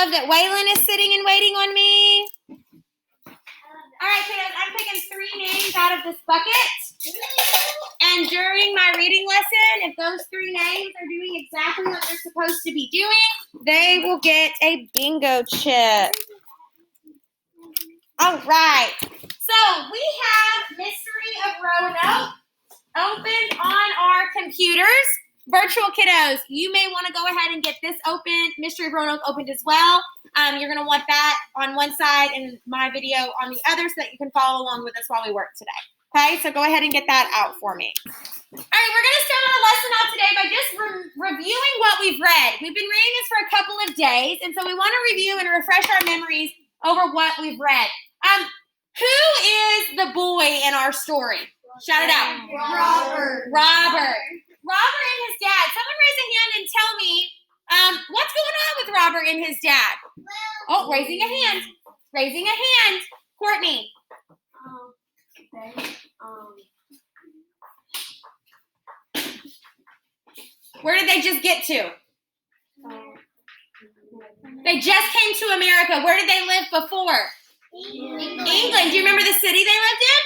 love that Waylon is sitting and waiting on me. All right, kiddos, I'm picking 3 names out of this bucket. And during my reading lesson, if those 3 names are doing exactly what they're supposed to be doing, they will get a bingo chip. All right. So we have Mystery of Roanoke open on our computers. Virtual kiddos, you may want to go ahead and get this open, Mystery of Roanoke opened as well. You're going to want that on one side and my video on the other so that you can follow along with us while we work today. Okay, so go ahead and get that out for me. All right, we're going to start our lesson out today by just reviewing what we've read. We've been reading this for a couple of days, and so we want to review and refresh our memories over what we've read. Who is the boy in our story? Shout it out. Robert. Robert and his dad. Someone raise a hand and tell me what's going on with Robert and his dad. Oh, raising a hand. Raising a hand. Courtney. Where did they just get to? They just came to America. Where did they live before? England. Do you remember the city they lived in?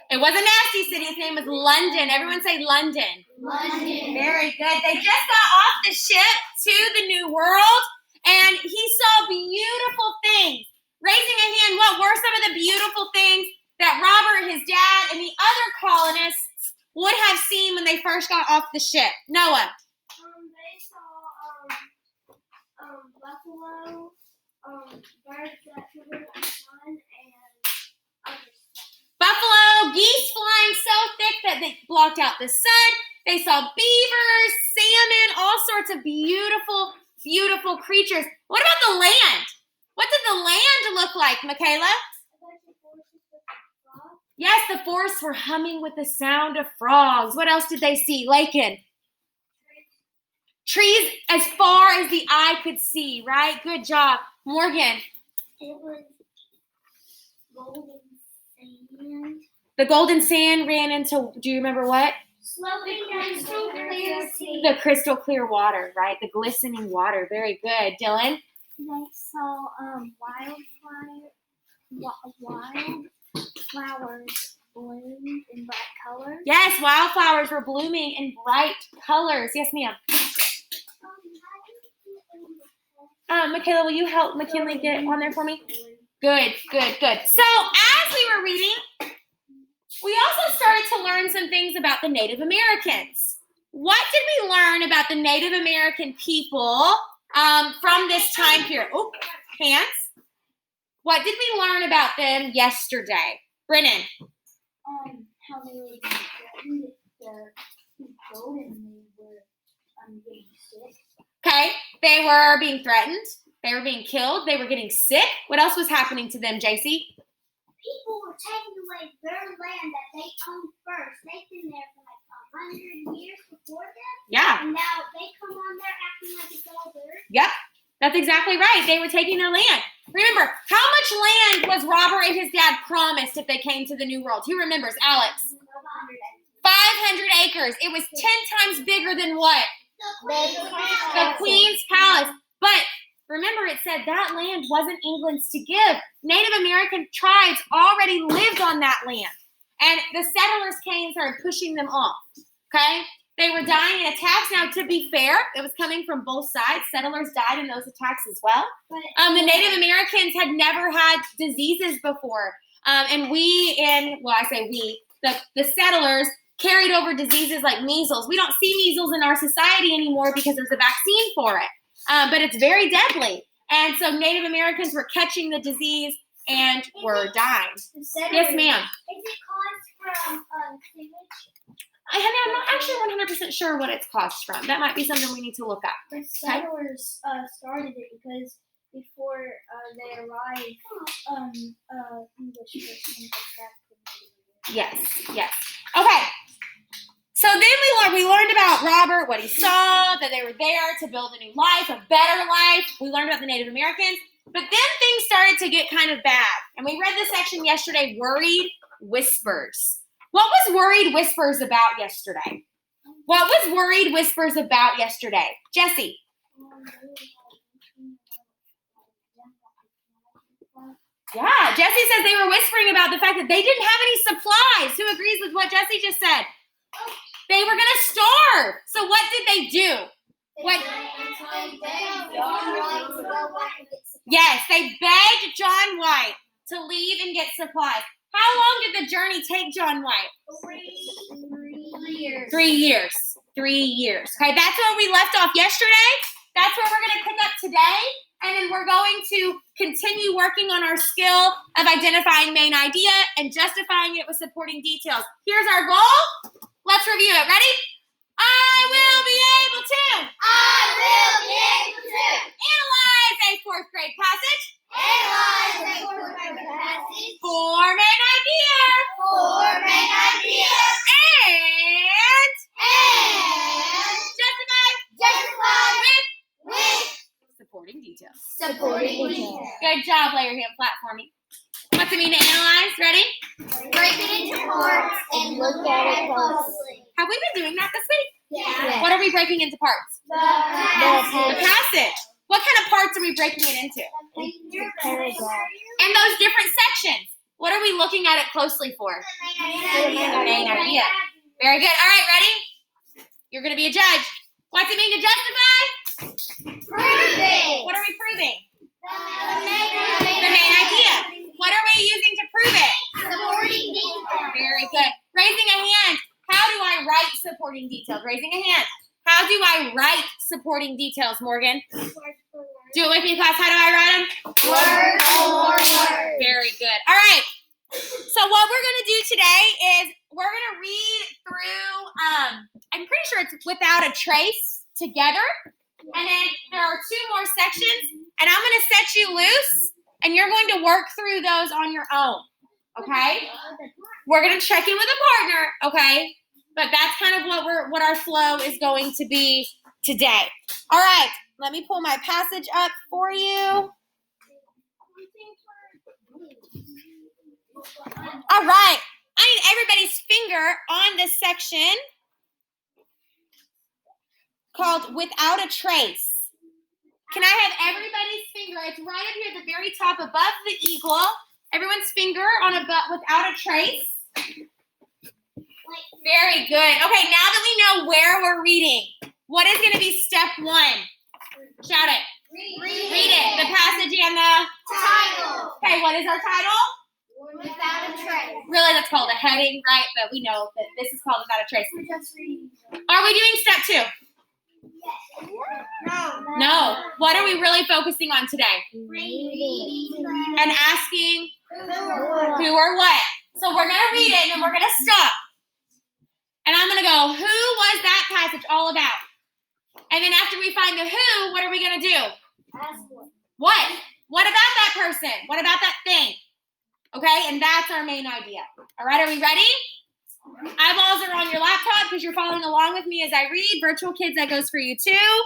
It was a nasty city. His name was London. Everyone say London. London. Very good. They just got off the ship to the New World, and he saw beautiful things. Raising a hand, what were some of the beautiful things that Robert, his dad, and the other colonists would have seen when they first got off the ship? Noah. They saw buffalo, birds that could live in the sun, and other stuff. Buffalo, geese flying so thick that they blocked out the sun. They saw beavers, salmon, all sorts of beautiful, beautiful creatures. What about the land? What did the land look like, Michaela? Yes, the forests were humming with the sound of frogs. What else did they see? Lakin? Trees as far as the eye could see, right? Good job. Morgan? It was golden sand. The golden sand ran into, do you remember what? Slowing down crystal clear sea. The crystal clear water, right? The glistening water. Very good. Dylan? They saw wildflowers bloomed in bright colors. Yes, wildflowers were blooming in bright colors. Yes, ma'am. Michaela, will you help McKinley get on there for me? Good. So as we were reading, we also started to learn some things about the Native Americans. What did we learn about the Native American people from this time period? Oh, hands. What did we learn about them yesterday? Brennan. How they were threatened if the people and they were getting sick. Okay, they were being threatened. They were being killed. They were getting sick. What else was happening to them, JC? People were taking away their land that they owned first. They've been there for like 100 years before them. Yeah. And now they come on there acting like it's all theirs. Yep, that's exactly right. They were taking their land. Remember, how much land was Robert and his dad promised if they came to the New World? Who remembers? Alex? 500 acres. It was 10 times bigger than what? The Queen's Palace. But remember, it said that land wasn't England's to give. Native American tribes already lived on that land. And the settlers came and started pushing them off. Okay? They were dying in attacks. Now, to be fair, it was coming from both sides. Settlers died in those attacks as well. The Native Americans had never had diseases before. And the settlers carried over diseases like measles. We don't see measles in our society anymore because there's a vaccine for it. But it's very deadly. And so Native Americans were catching the disease and were dying. Yes, ma'am. Is it caused from sewage? I'm not actually 100% sure what it's caused from. That might be something we need to look up. The settlers started it because before they arrived, English persons attacked the Native Americans. Yes. Okay. So then we learned about Robert, what he saw, that they were there to build a new life, a better life. We learned about the Native Americans. But then things started to get kind of bad. And we read this section yesterday, Worried Whispers. What was Worried Whispers about yesterday? What was Worried Whispers about yesterday? Jesse? Yeah, Jesse says they were whispering about the fact that they didn't have any supplies. Who agrees with what Jesse just said? They were going to starve. So what did they do? What? Yes, they begged John White to leave and get supplies. How long did the journey take John White? 3 years. 3 years. 3 years. Okay, that's where we left off yesterday. That's where we're going to pick up today. And then we're going to continue working on our skill of identifying main idea and justifying it with supporting details. Here's our goal. Let's review it. Ready? I will be able to analyze a fourth grade passage. Form an idea. And justify with supporting details. Good job. Lay your hand flat for me. What's it mean to analyze? Ready? Break it into parts and look at it closely. Have we been doing that this week? Yeah. What are we breaking into parts? The The passage. What kind of parts are we breaking it into? And those different sections. What are we looking at it closely for? The main idea. Very good. All right, ready? You're going to be a judge. What's it mean to justify? Proving. What are we proving? The The main idea. What are we using to prove it? Supporting details. Very good. Raising a hand. How do I write supporting details? Raising a hand. How do I write supporting details, Morgan? Do it with me, class. How do I write them? Word for word. Very good. All right. So what we're going to do today is we're going to read through, I'm pretty sure it's Without a Trace together. And then there are 2 more sections. And I'm going to set you loose. And you're going to work through those on your own. Okay? We're going to check in with a partner. Okay? But that's kind of what our flow is going to be today. All right. Let me pull my passage up for you. All right. I need everybody's finger on this section called Without a Trace. Can I have everybody's finger? It's right up here at the very top above the eagle. Everyone's finger on Without a Trace. Very good. Okay, now that we know where we're reading, what is going to be step 1? Shout it. Read it. The passage and the Title. Okay, what is our title? Without a trace. Really, that's called a heading, right? But we know that this is called Without a Trace. We're just reading. Are we doing step 2? No. What are we really focusing on today? Reading. And asking who or what. So we're going to read it and then we're going to stop. And I'm going to go, who was that passage all about? And then after we find the who, what are we going to do? Ask what. What? What about that person? What about that thing? Okay, and that's our main idea. All right, are we ready? Eyeballs are on your laptop because you're following along with me as I read. Virtual kids, that goes for you too.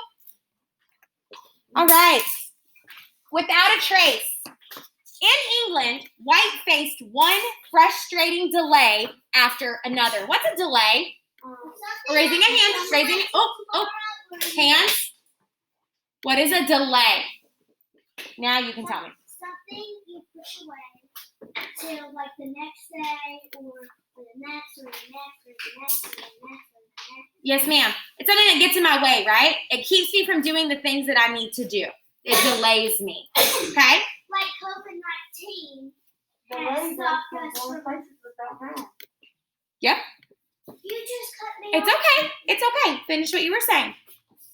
All right. Without a Trace. In England, White faced one frustrating delay after another. What's a delay? Raising a hand. Hands. What is a delay? Now you can tell me. Something you push away till like the next day or the next or the next or the next or the next or the next. Yes, ma'am. It's something that gets in my way, right? It keeps me from doing the things that I need to do. It delays me. Okay? Like COVID-19 has stopped us from. Yep. You just cut me It's off. okay. It's okay. Finish what you were saying.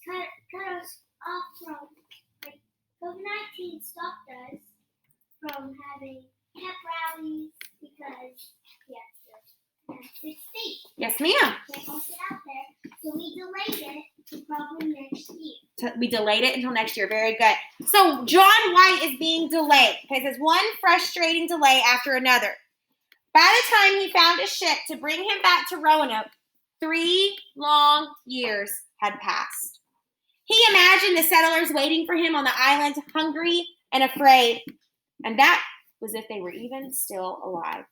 Cut us off from, like, COVID-19 stopped us from having pep rallies because we have to have 6 feet. Yes, ma'am. Can't all sit out there. So we delayed it to probably next year. We delayed it until next year. Very good. So John White is being delayed. Okay, it says one frustrating delay after another. By the time he found a ship to bring him back to Roanoke, 3 long years had passed. He imagined the settlers waiting for him on the island, hungry and afraid, and that was if they were even still alive.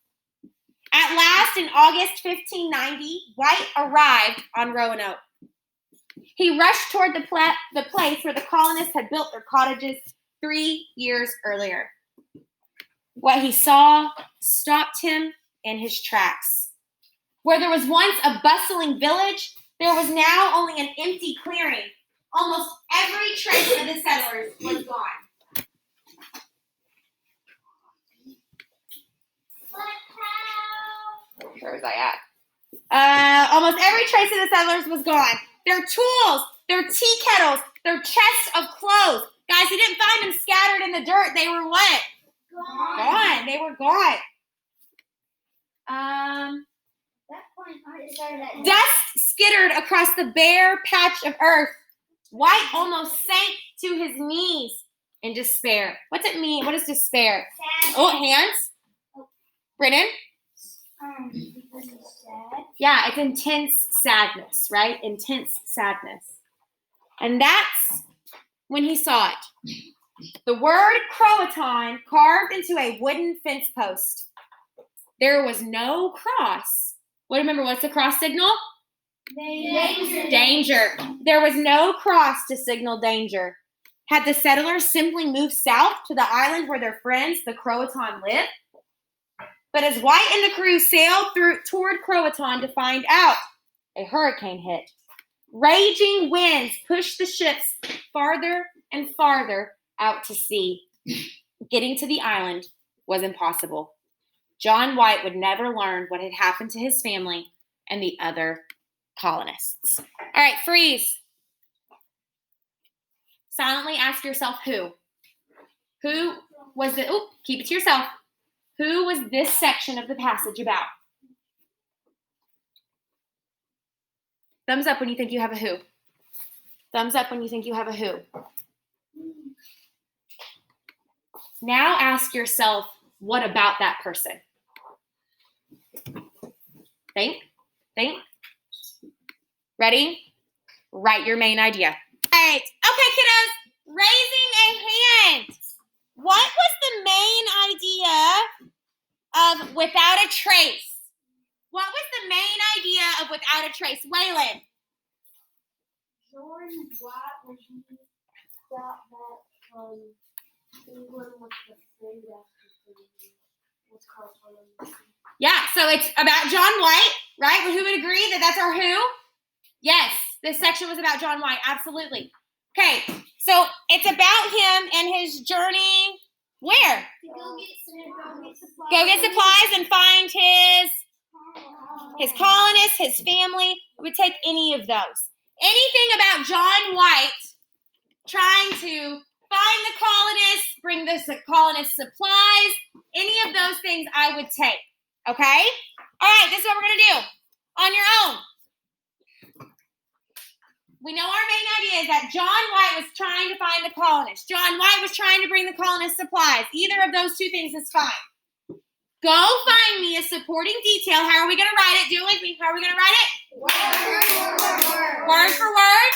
At last, in August 1590, White arrived on Roanoke. He rushed toward the place where the colonists had built their cottages 3 years earlier. What he saw stopped him in his tracks. Where there was once a bustling village, there was now only an empty clearing. Almost every trace of the settlers was gone. Where was I at? Almost every trace of the settlers was gone. Their tools, their tea kettles, their chests of clothes. Guys, he didn't find them scattered in the dirt. They were what? Gone. They were gone. Dust skittered across the bare patch of earth. White almost sank to his knees in despair. What's it mean? What is despair? Sad. Oh, hands. Brennan? Because it's sad. Yeah, it's intense sadness, right? Intense sadness. And that's when he saw it. The word Croatan carved into a wooden fence post. There was no cross. Well, remember, what's the cross signal? Danger. Danger. There was no cross to signal danger. Had the settlers simply moved south to the island where their friends, the Croatan, lived? But as White and the crew sailed toward Croatan to find out, a hurricane hit. Raging winds pushed the ships farther and farther out to sea. Getting to the island was impossible. John White would never learn what had happened to his family and the other colonists. All right, freeze. Silently ask yourself who. Who was the, keep it to yourself. Who was this section of the passage about? Thumbs up when you think you have a who. Thumbs up when you think you have a who. Now ask yourself, what about that person? Think. Ready? Write your main idea. All right. Okay, kiddos. Raising a hand. What was the main idea of without a trace? What was the main idea of without a trace? Waylon. John White, when he got back from England with the friend after what's called one. Yeah, so it's about John White, right? Well, who would agree that that's our who? Yes, this section was about John White, absolutely. Okay, so it's about him and his journey where? To go get supplies. Go get supplies and find his colonists, his family. It would take any of those. Anything about John White trying to find the colonists, bring the colonists supplies, any of those things I would take. Okay? All right, this is what we're going to do. On your own. We know our main idea is that John White was trying to find the colonists. John White was trying to bring the colonists supplies. Either of those two things is fine. Go find me a supporting detail. How are we going to write it? Do it with me. How are we going to write it? Word for word.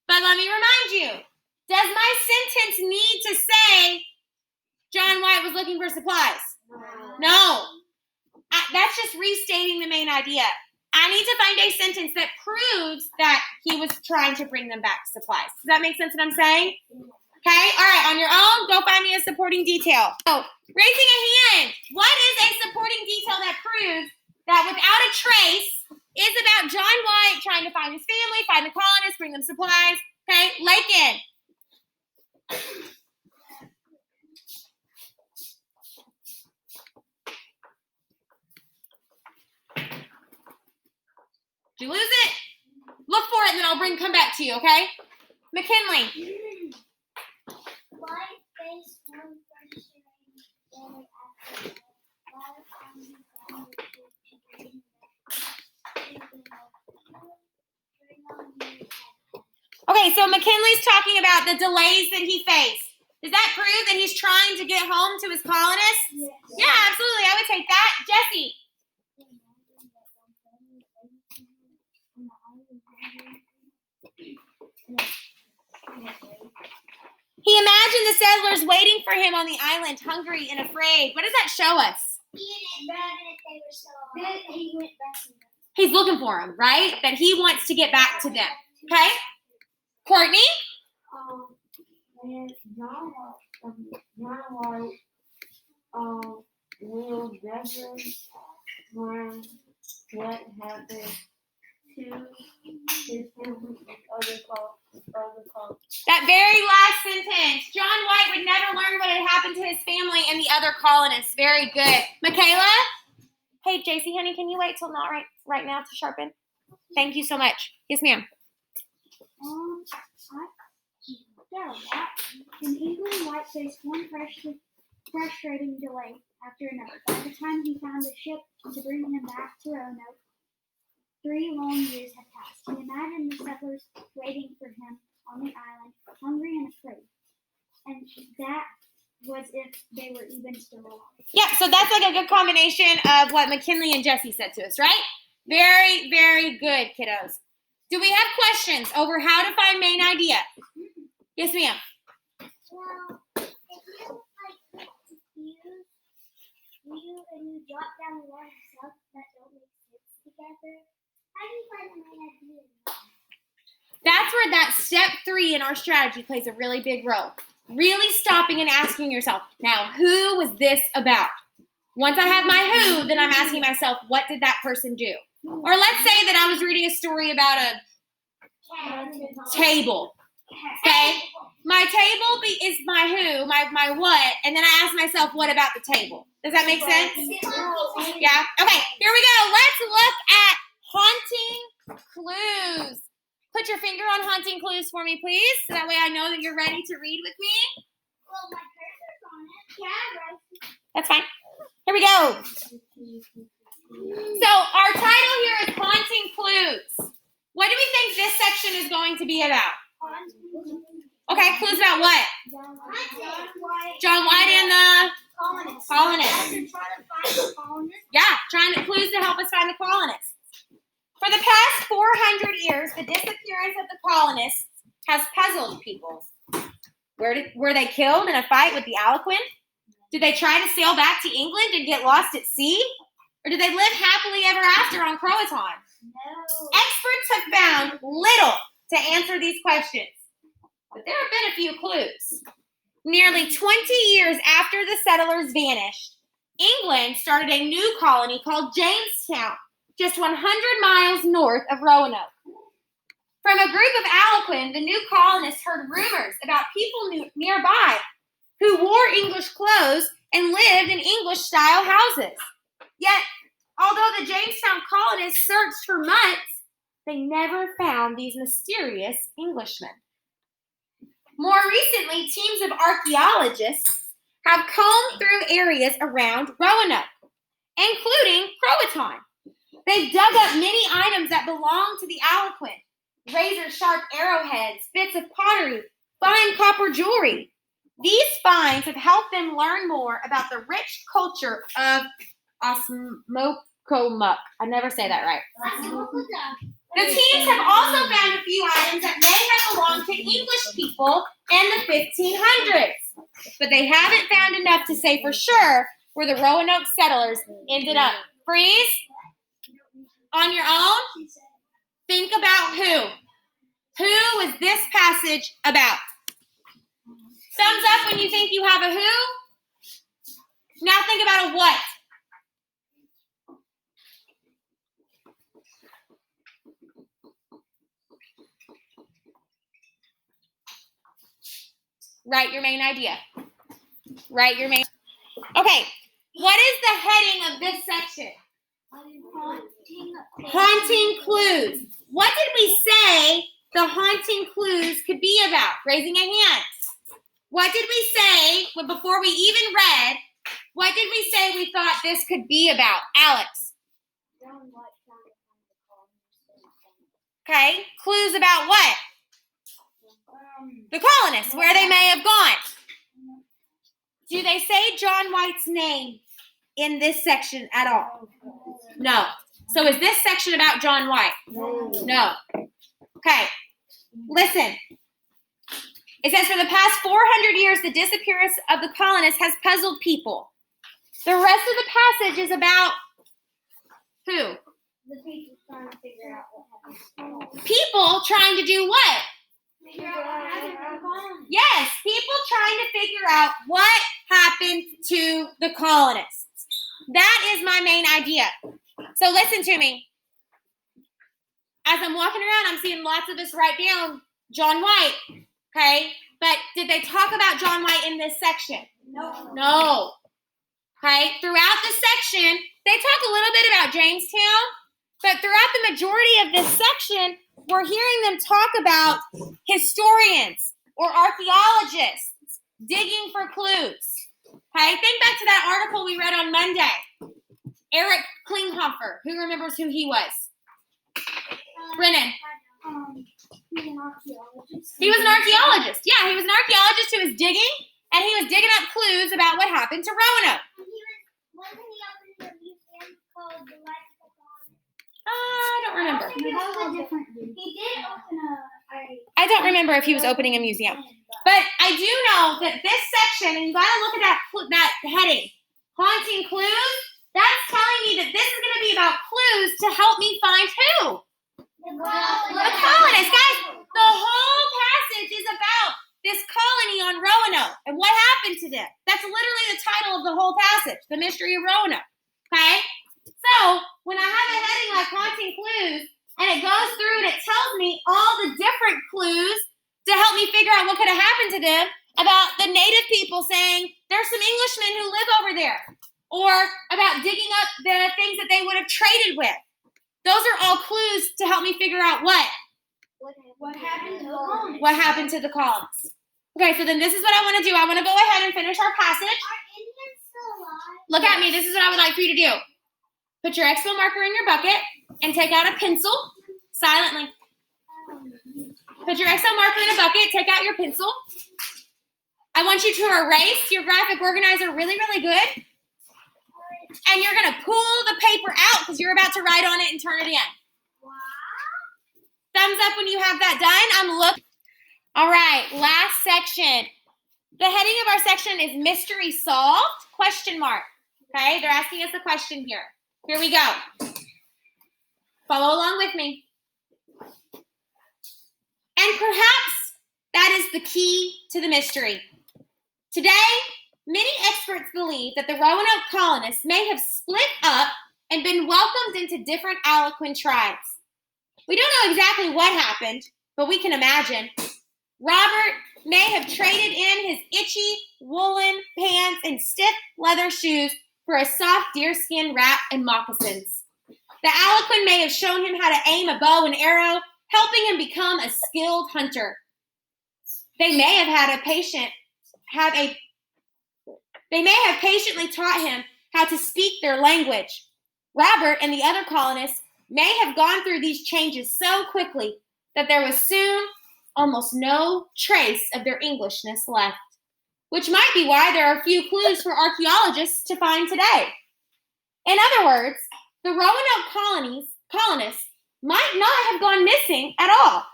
But let me remind you, does my sentence need to say John White was looking for supplies? No. That's just restating the main idea. I need to find a sentence that proves that he was trying to bring them back supplies. Does that make sense what I'm saying? Okay? All right, on your own, go find me a supporting detail. So, raising a hand. What is a supporting detail that proves that without a trace is about John White trying to find his family, find the colonists, bring them supplies? Okay? Lakin. Did you lose it? Look for it and then I'll come back to you, okay? McKinley. White faced one question day after Okay, so McKinley's talking about the delays that he faced. Does that prove that he's trying to get home to his colonists? Yes. Yeah, absolutely. I would take that. Jesse. He imagined the settlers waiting for him on the island, hungry and afraid. What does that show us? He went back to them. He's looking for them, right? That he wants to get back to them. Okay? Courtney? When John White Will never learn what happened to his family and other colonies. That very last sentence. John White would never learn what had happened to his family and the other colonists. Very good. Michaela? Hey, JC, honey, can you wait till not right now to sharpen? Thank you so much. Yes, ma'am. In England, White faced one frustrating delay after another. By the time he found a ship to bring him back to Roanoke, 3 long years had passed. He imagined the settlers waiting for him on the island, hungry and afraid. And that was if they were even still alive. Yeah, so that's like a good combination of what McKinley and Jesse said to us, right? Very, very good, kiddos. Do we have questions over how to find main idea? Yes, ma'am. Well, if you get confused, and you jot down a lot of stuff that don't make sense together, how do you find the main idea? That's where that step 3 in our strategy plays a really big role. Really stopping and asking yourself, now, who was this about? Once I have my who, then I'm asking myself, what did that person do? Or let's say that I was reading a story about a table. Okay? My table is my who, my what, and then I ask myself, what about the table? Does that make sense? Yeah? Okay, here we go. Let's look at haunting clues. Put your finger on haunting clues for me, please. So that way I know that you're ready to read with me. Well, my cursor's on it. Yeah, right. That's fine. Here we go. So our title here is haunting clues. What do we think this section is going to be about? Okay, clues about what? John White and the colonists. Yeah, clues to help us find the colonists. For the past 400 years, the disappearance of the colonists has puzzled people. Were they killed in a fight with the Algonquin? Did they try to sail back to England and get lost at sea? Or did they live happily ever after on Croatan? No. Experts have found little to answer these questions, but there have been a few clues. Nearly 20 years after the settlers vanished, England started a new colony called Jamestown, just 100 miles north of Roanoke. From a group of Algonquin, the new colonists heard rumors about people nearby who wore English clothes and lived in English-style houses. Yet, although the Jamestown colonists searched for months, they never found these mysterious Englishmen. More recently, teams of archaeologists have combed through areas around Roanoke, including Croatan. They've dug up many items that belong to the Algonquin: razor-sharp arrowheads, bits of pottery, fine copper jewelry. These finds have helped them learn more about the rich culture of Osmocomuck. I never say that right. The teams have also found a few items that may have belonged to English people in the 1500s, but they haven't found enough to say for sure where the Roanoke settlers ended up. Freeze. On your own, think about who. Who is this passage about? Thumbs up when you think you have a who. Now think about a what. Write your main idea. Write your main. Okay, what is the heading of this section? Haunting clues. What did we say the haunting clues could be about? Raising a hand. What did we say before we even read? What did we say we thought this could be about? Alex. Okay, clues about what? The colonists, where they may have gone. Do they say John White's name in this section at all? No. So is this section about John White? No. Okay. Listen. It says, for the past 400 years, the disappearance of the colonists has puzzled people. The rest of the passage is about who? The people trying to figure out what happened. People trying to do what? Figure out what happened. Yes, people trying to figure out what happened to the colonists? That is my main idea. So listen to me. As I'm walking around, I'm seeing lots of us write down John White, okay? But did they talk about John White in this section? No. Okay? Throughout the section, they talk a little bit about Jamestown, but throughout the majority of this section, we're hearing them talk about historians or archaeologists digging for clues. Okay? Think back to that article we read on Monday. Eric Klinghoffer. Who remembers who he was? Brennan. He's an archaeologist. He was an archaeologist. Yeah, he was an archaeologist who was digging, and he was digging up clues about what happened to Roanoke. Wasn't he opening a museum called the Life of the Colonists? I don't remember. That was a different dude. He did open I don't remember if he was opening a museum. But I do know that this section, and you got to look at that heading, haunting clues, that's telling me that this is going to be about clues to help me find who? The colonists. Guys, the whole passage is about this colony on Roanoke and what happened to them. That's literally the title of the whole passage, The Mystery of Roanoke. Okay? So, when I have a heading like haunting clues, and it goes through and it tells me all the different clues to help me figure out what could have happened to them about the native people saying, there's some Englishmen who live over there. Or about digging up the things that they would have traded with. Those are all clues to help me figure out what? What happened to the colonists? What happened to the colonists. Okay, so then this is what I want to do. I want to go ahead and finish our passage. Are Indians still alive? Look at me. This is what I would like for you to do. Put your Expo marker in your bucket and take out a pencil silently. Put your Expo marker in a bucket. Take out your pencil. I want you to erase your graphic organizer really, really good. And you're going to pull the paper out because you're about to write on it and turn it in. Wow. Thumbs up when you have that done. I'm looking. All right, last section. The heading of our section is Mystery Solved? Question mark. Okay, they're asking us a question here. Here we go. Follow along with me. And perhaps that is the key to the mystery. Today, many experts believe that the Roanoke colonists may have split up and been welcomed into different Algonquin tribes. We don't know exactly what happened, but we can imagine. Robert may have traded in his itchy woolen pants and stiff leather shoes for a soft deerskin wrap and moccasins. The Algonquin may have shown him how to aim a bow and arrow, helping him become a skilled hunter. They may have patiently taught him how to speak their language. Robert and the other colonists may have gone through these changes so quickly that there was soon almost no trace of their Englishness left, which might be why there are few clues for archaeologists to find today. In other words, the Roanoke colonists might not have gone missing at all.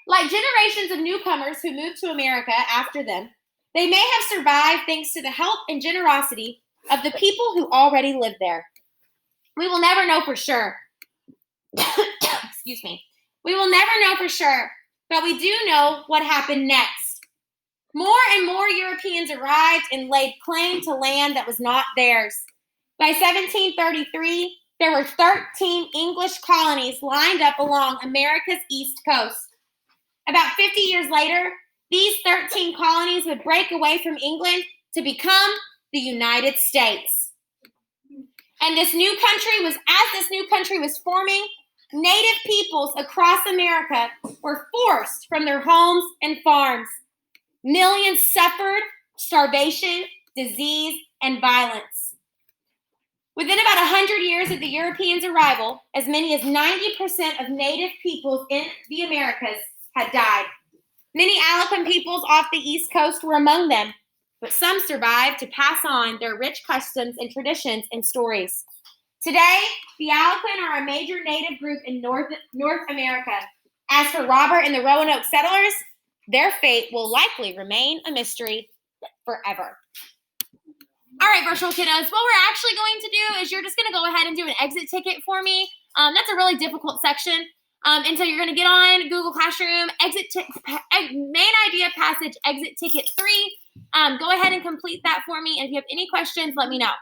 Like generations of newcomers who moved to America after them, they may have survived thanks to the help and generosity of the people who already lived there. We will never know for sure. Excuse me. We will never know for sure, but we do know what happened next. More and more Europeans arrived and laid claim to land that was not theirs. By 1733, there were 13 English colonies lined up along America's east coast. About 50 years later, these 13 colonies would break away from England to become the United States. And as this new country was forming, native peoples across America were forced from their homes and farms. Millions suffered starvation, disease, and violence. Within about 100 years of the Europeans' arrival, as many as 90% of native peoples in the Americas had died. Many Algonquin peoples off the East Coast were among them, but some survived to pass on their rich customs and traditions and stories. Today, the Algonquin are a major native group in North America. As for Robert and the Roanoke settlers, their fate will likely remain a mystery forever. All right, virtual kiddos, what we're actually going to do is you're just going to go ahead and do an exit ticket for me. That's a really difficult section. And so you're going to get on Google Classroom, main idea passage, exit ticket 3. Go ahead and complete that for me. And if you have any questions, let me know.